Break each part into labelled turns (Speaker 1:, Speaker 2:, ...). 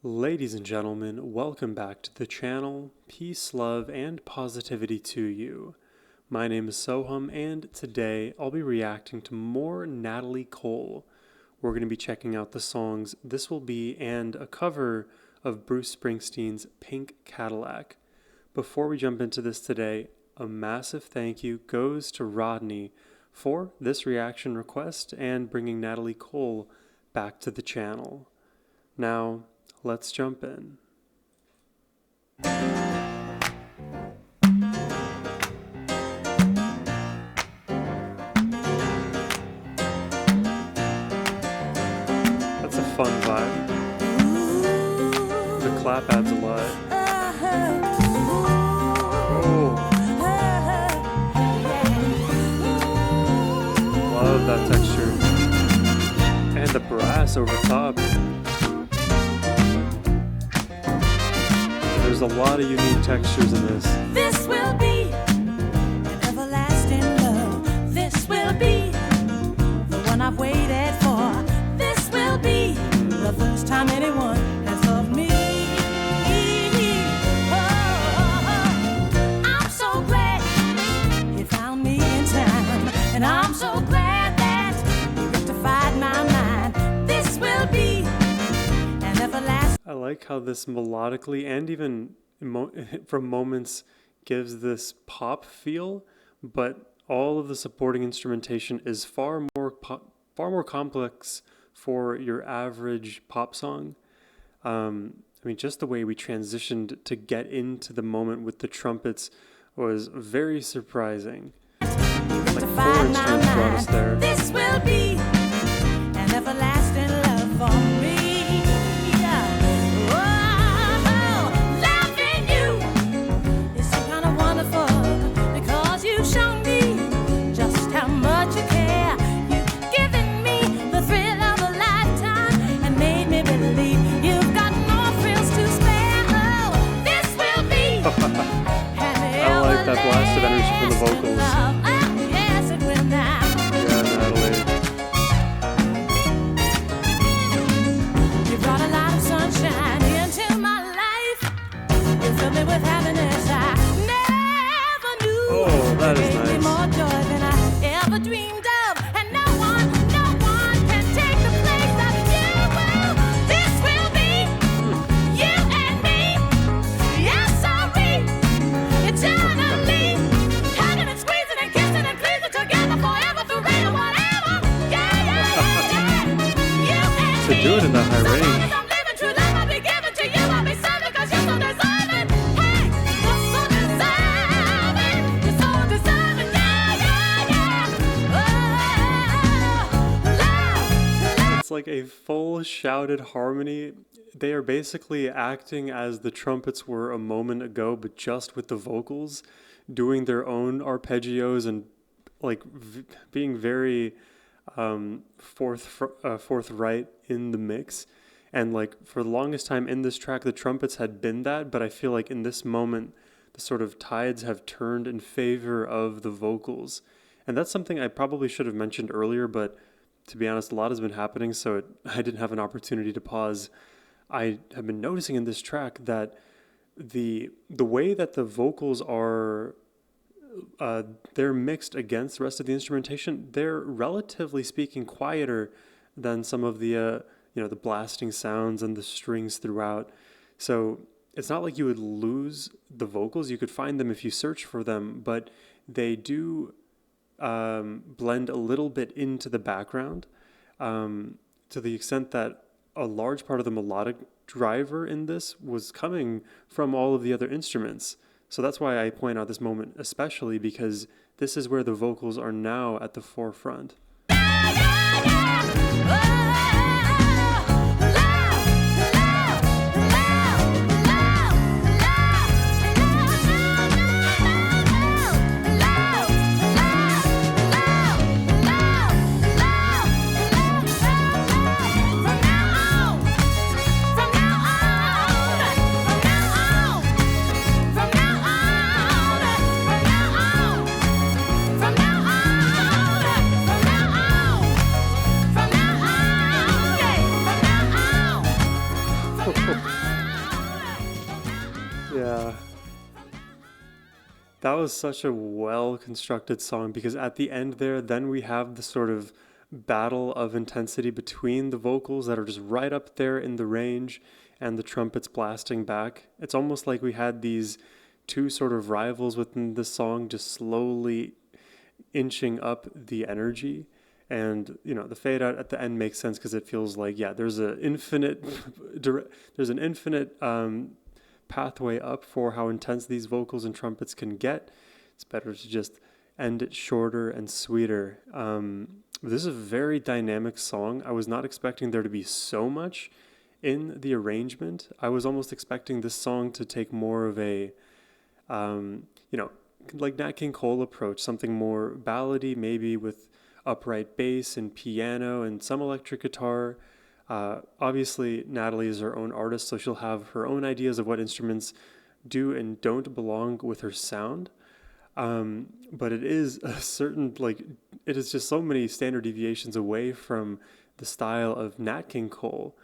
Speaker 1: Ladies and gentlemen, welcome back to the channel. Peace, love, and positivity to you. My name is Sohum, and today I'll be reacting to more Natalie Cole. We're going to be checking out the songs This Will Be and a cover of Bruce Springsteen's Pink Cadillac. Before we jump into this today, a massive thank you goes to Rodney for this reaction request and bringing Natalie Cole back to the channel. Now, let's jump in. That's a fun vibe. The clap adds a lot. Oh. Love that texture. And the brass over top. There's a lot of unique textures in this.
Speaker 2: This will be an everlasting love. This will be the one I've waited for. This will be the first time anyone has loved me. Oh, I'm so glad you found me in time, and I'm so glad that you rectified my mind. This will be an everlasting.
Speaker 1: I like how this melodically and even from moments gives this pop feel, but all of the supporting instrumentation is far more complex for your average pop song. Just the way we transitioned to get into the moment with the trumpets was very surprising. Like 4 instruments brought us there.
Speaker 2: This will be an everlasting love for me.
Speaker 1: That blast of energy from the vocals.
Speaker 2: Yes, it will now.
Speaker 1: Yeah, Natalie.
Speaker 2: You brought a lot of sunshine into my life. You filled me with happiness I never knew.
Speaker 1: Oh, that is
Speaker 2: nice. You gave me more joy than I ever dreamed of. And no one can take the place of you. This will be you and me. Yes, sorry. Eternally, hugging and squeezing and kissing and pleasing together forever, forever, whatever. Yeah. You and
Speaker 1: To do it in that high
Speaker 2: so
Speaker 1: range.
Speaker 2: long as I'm living true love, I'll be giving to you. I'll be serving 'cause you're so deserving. Hey, you're so deserving. You're so deserving. Love.
Speaker 1: It's like a full shouted harmony. They are basically acting as the trumpets were a moment ago, but just with the vocals, doing their own arpeggios and like being very forthright in the mix. And like for the longest time in this track, the trumpets had been that, but I feel like in this moment, the sort of tides have turned in favor of the vocals. And that's something I probably should have mentioned earlier, but to be honest, a lot has been happening, so I didn't have an opportunity to pause. I have been noticing in this track that the way that the vocals are, they're mixed against the rest of the instrumentation. They're relatively speaking quieter than some of the the blasting sounds and the strings throughout. So it's not like you would lose the vocals. You could find them if you search for them, but they do blend a little bit into the background, to the extent that a large part of the melodic driver in this was coming from all of the other instruments. So that's why I point out this moment especially, because this is where the vocals are now at the forefront.
Speaker 2: From now on,
Speaker 1: Yeah. That was such a well constructed song because at the end there, then we have the sort of battle of intensity between the vocals that are just right up there in the range and the trumpets blasting back. It's almost like we had these two sort of rivals within the song just slowly inching up the energy. And the fade out at the end makes sense because it feels like, yeah, there's an infinite there's an infinite pathway up for how intense these vocals and trumpets can get. It's better to just end it shorter and sweeter. This is a very dynamic song. I was not expecting there to be so much in the arrangement. I was almost expecting this song to take more of a, like Nat King Cole approach, something more ballady, maybe with upright bass and piano and some electric guitar. Obviously, Natalie is her own artist, so she'll have her own ideas of what instruments do and don't belong with her sound. But it is a certain, it is just so many standard deviations away from the style of Nat King Cole.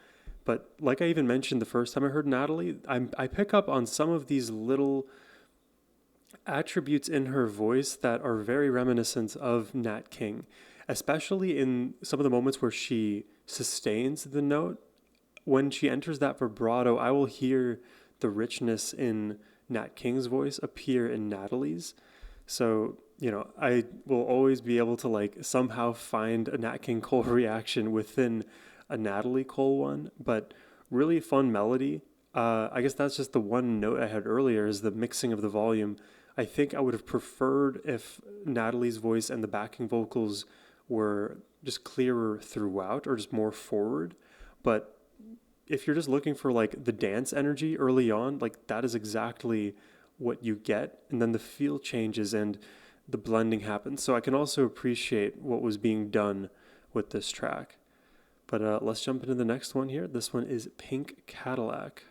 Speaker 1: But like I even mentioned the first time I heard Natalie, I pick up on some of these little attributes in her voice that are very reminiscent of Nat King, especially in some of the moments where she sustains the note. When she enters that vibrato, I will hear the richness in Nat King's voice appear in Natalie's. So, I will always be able to somehow find a Nat King Cole reaction within a Natalie Cole one, but really fun melody. I guess that's just the one note I had earlier is the mixing of the volume. I think I would have preferred if Natalie's voice and the backing vocals were just clearer throughout or just more forward. But if you're just looking for the dance energy early on, that is exactly what you get. And then the feel changes and the blending happens. So I can also appreciate what was being done with this track. But let's jump into the next one here. This one is Pink Cadillac.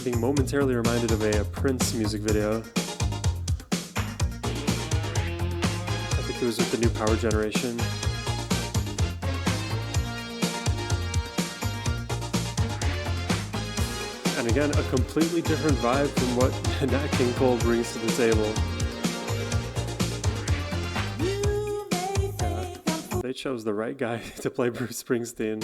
Speaker 1: Being momentarily reminded of a Prince music video. I think it was with the new Power Generation. And again, a completely different vibe from what Nat King Cole brings to the table. They chose the right guy to play Bruce Springsteen.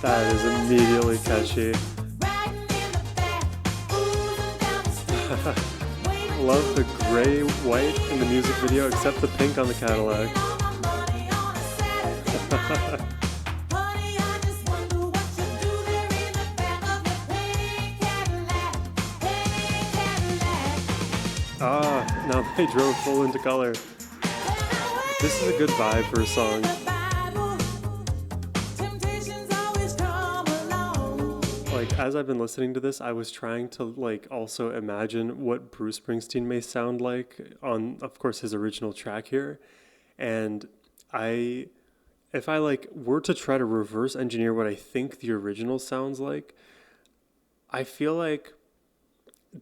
Speaker 1: That is immediately catchy. Love the gray white in the music video, except the pink on the Cadillac. Now they drove full into color. This is a good vibe for a song. As I've been listening to this, I was trying to also imagine what Bruce Springsteen may sound like on, of course, his original track here. And if I were to try to reverse engineer what I think the original sounds like, I feel like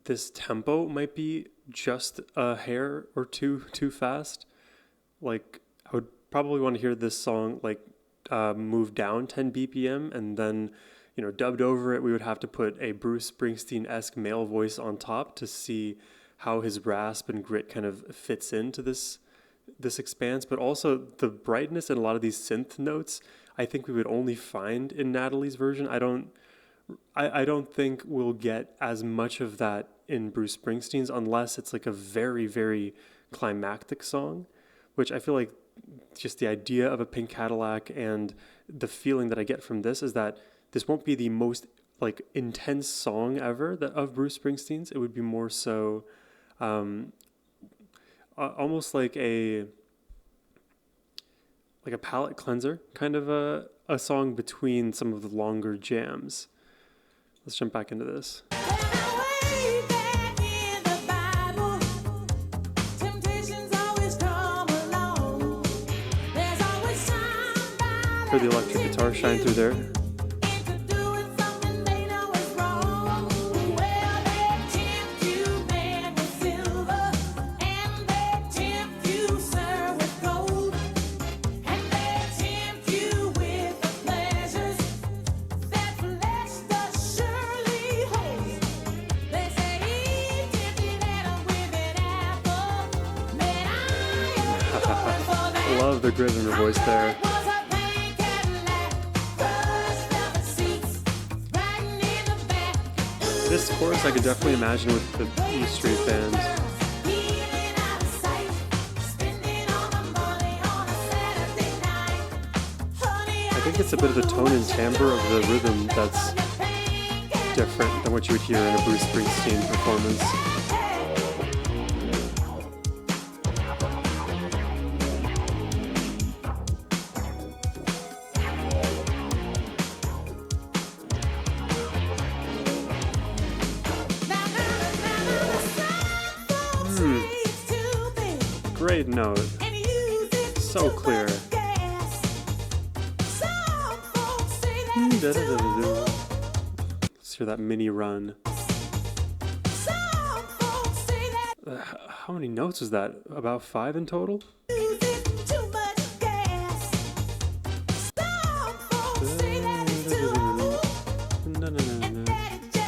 Speaker 1: this tempo might be just a hair or two too fast. I would probably want to hear this song move down 10 BPM and then dubbed over it, we would have to put a Bruce Springsteen-esque male voice on top to see how his rasp and grit kind of fits into this expanse. But also the brightness in a lot of these synth notes, I think we would only find in Natalie's version. I don't think we'll get as much of that in Bruce Springsteen's unless it's a very, very climactic song, which I feel like just the idea of a pink Cadillac and the feeling that I get from this is that this won't be the most like intense song ever that of Bruce Springsteen's. It would be more so almost like a palate cleanser, kind of a song between some of the longer jams. Let's jump back into this.
Speaker 2: Way back in the Bible, temptations always come along. There's always somebody
Speaker 1: For the electric guitar shine through there.
Speaker 2: into doing something they know is wrong. Well, they tempt you, man, with silver, and they tempt you, sir, with gold, and they tempt you with the pleasures that flesh does surely hold. They say Eve tempted Adam with an apple. Man, I am going for that.
Speaker 1: Love the grit in her voice there.
Speaker 2: It was a pink Cadillac, crushed velvet seats, riding in the back.
Speaker 1: This chorus I could definitely imagine with the E Street Band.
Speaker 2: Healing out of sight, spending all my money on a Saturday night. Honey,
Speaker 1: I think it's a bit of the tone and timbre of the rhythm that's different than what you would hear in a Bruce Springsteen performance. Great note. So clear. Let's hear that mini run. How many notes is that? About 5 in total? I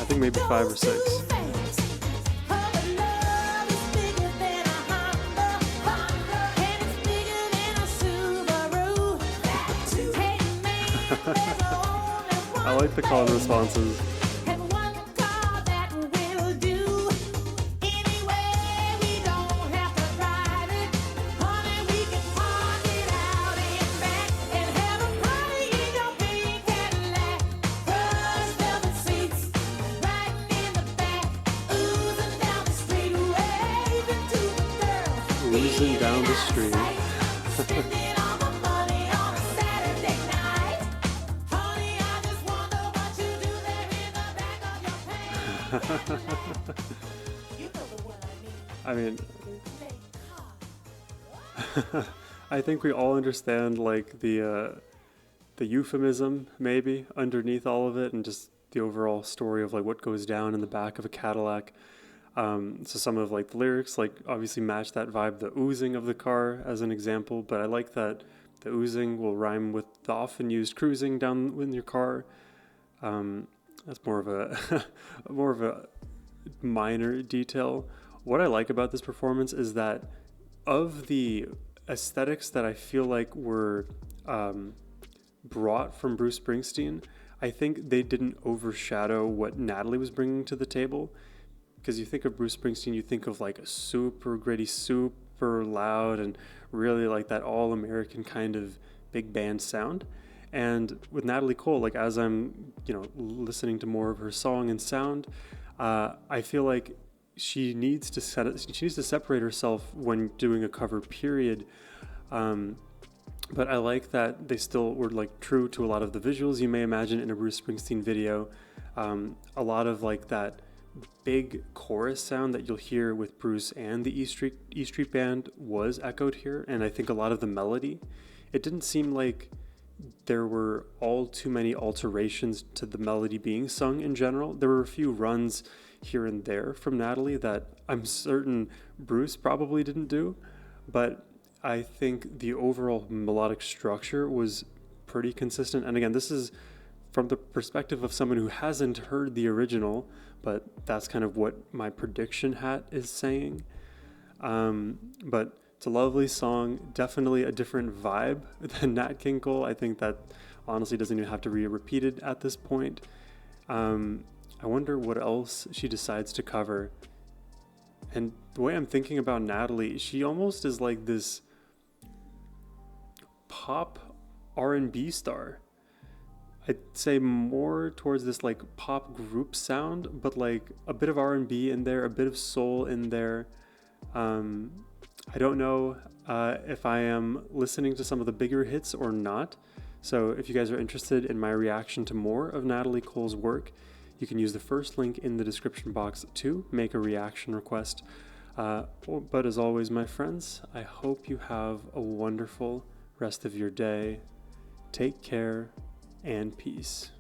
Speaker 1: think maybe 5 or 6. I like the call and responses. Oozing down the street. I mean, I think we all understand like the euphemism maybe underneath all of it, and just the overall story of like what goes down in the back of a Cadillac. So some of like the lyrics like obviously match that vibe, the oozing of the car as an example, but I like that the oozing will rhyme with the often used cruising down in your car. That's more of a more of a minor detail. What I like about this performance is that of the aesthetics that I feel like were brought from Bruce Springsteen, I think they didn't overshadow what Natalie was bringing to the table. Because you think of Bruce Springsteen, you think of like a super gritty, super loud, and really like that all-American kind of big band sound. And with Natalie Cole, like as I'm, listening to more of her song and sound, I feel like she needs to separate herself when doing a cover, period. But I like that they still were like true to a lot of the visuals you may imagine in a Bruce Springsteen video. A lot of like that big chorus sound that you'll hear with Bruce and the E Street Band was echoed here, and I think a lot of the melody, it didn't seem like there were all too many alterations to the melody being sung in general. There were a few runs here and there from Natalie that I'm certain Bruce probably didn't do, but I think the overall melodic structure was pretty consistent. And again, this is from the perspective of someone who hasn't heard the original, but that's kind of what my prediction hat is saying. But it's a lovely song, definitely a different vibe than Nat King Cole. I think that honestly doesn't even have to be repeated at this point. I wonder what else she decides to cover. And the way I'm thinking about Natalie, she almost is like this pop R&B star. I'd say more towards this like pop group sound, but like a bit of R&B in there, a bit of soul in there. I don't know if I am listening to some of the bigger hits or not. So if you guys are interested in my reaction to more of Natalie Cole's work, you can use the first link in the description box to make a reaction request. But as always, my friends, I hope you have a wonderful rest of your day. Take care and peace.